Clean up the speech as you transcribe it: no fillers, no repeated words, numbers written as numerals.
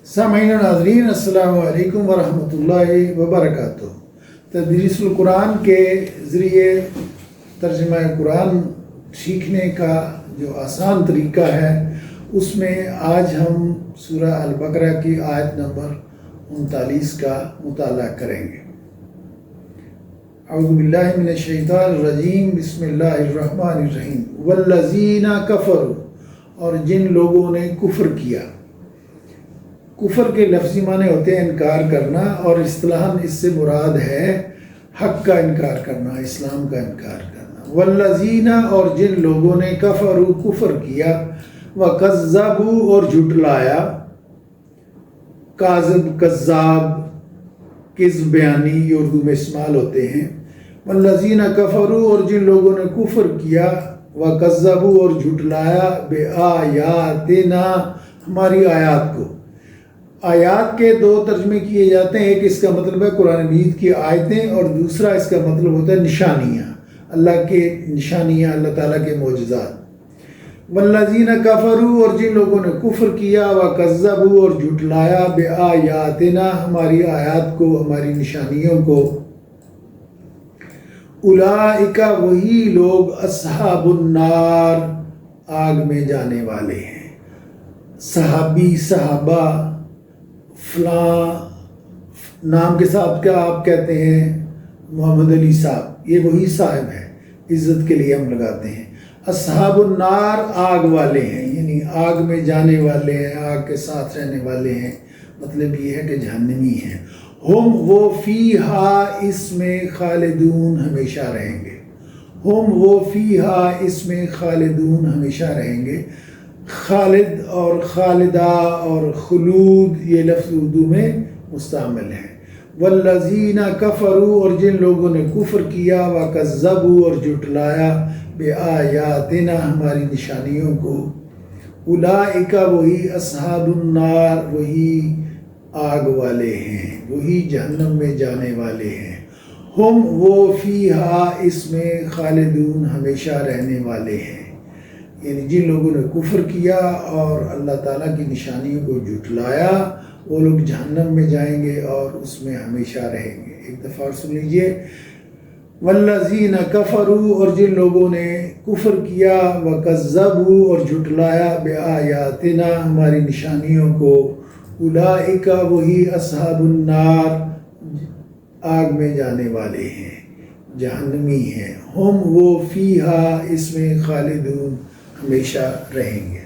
سامعین و ناظرین، السلام علیکم ورحمۃ اللہ وبرکاتہ۔ تدریس القرآن کے ذریعے ترجمہ قرآن سیکھنے کا جو آسان طریقہ ہے، اس میں آج ہم سورہ البقرہ کی آیت نمبر 39 کا مطالعہ کریں گے۔ اعوذ باللہ من الشیطان الرجیم، بسم اللہ الرحمن الرحیم۔ والذین کفروا، اور جن لوگوں نے کفر کیا۔ کفر کے لفظی معنی ہوتے ہیں انکار کرنا، اور اصطلاحاً اس سے مراد ہے حق کا انکار کرنا، اسلام کا انکار کرنا۔ والذین، اور جن لوگوں نے کفروا، کفر کیا، وکذبوا، اور جھٹلایا۔ کاذب، کذاب، کذب بیانی یہ اردو میں استعمال ہوتے ہیں۔ والذین کفروا، اور جن لوگوں نے کفر کیا، وکذبوا، اور جھٹلایا، بآیاتنا، ہماری آیات کو۔ آیات کے دو ترجمے کیے جاتے ہیں، ایک اس کا مطلب ہے قرآن مجید کی آیتیں، اور دوسرا اس کا مطلب ہوتا ہے نشانیاں، اللہ کے نشانیاں، اللہ تعالیٰ کے معجزات۔ والذین کفروا، اور جن لوگوں نے کفر کیا، وکذبوا، اور جھٹلایا، بآیاتنا، ہماری آیات کو، ہماری نشانیوں کو۔ اولئک، وہی لوگ، اصحاب النار، آگ میں جانے والے ہیں۔ صحابی، صحابہ، فلاں نام کے ساتھ کیا آپ کہتے ہیں، محمد علی صاحب، یہ وہی صاحب ہے، عزت کے لیے ہم لگاتے ہیں۔ اصحاب النار، آگ والے ہیں، یعنی آگ میں جانے والے ہیں، آگ کے ساتھ رہنے والے ہیں، مطلب یہ ہے کہ جہنمی ہیں۔ ہم، وہ، فیہا، اس میں، خالدون، ہمیشہ رہیں گے۔ ہم، وہ، فیہا، اس میں، خالدون، ہمیشہ رہیں گے۔ خالد اور خالدہ اور خلود یہ لفظ اردو میں مستعمل ہیں۔ والذین کفروا، اور جن لوگوں نے کفر کیا، وکذبوا، اور جھٹلایا، بآیاتنا، ہماری نشانیوں کو۔ اولئک، وہی، اصحاب النار، وہی آگ والے ہیں، وہی جہنم میں جانے والے ہیں۔ ہم، وہ، فیہا، اس میں، خالدون، ہمیشہ رہنے والے ہیں۔ یعنی جن لوگوں نے کفر کیا اور اللہ تعالیٰ کی نشانیوں کو جھٹلایا، وہ لوگ جہنم میں جائیں گے اور اس میں ہمیشہ رہیں گے۔ ایک دفعہ سن لیجئے۔ والذین کفروا، اور جن لوگوں نے کفر کیا، وکذبوا، اور جھٹلایا، بآیاتنا، ہماری نشانیوں کو۔ اولئک، وہی، اصحاب النار، آگ میں جانے والے ہیں، جہنمی ہیں۔ ہم، وہ، فیہا، اس میں، خالدون، ہمیشہ رہیں گے۔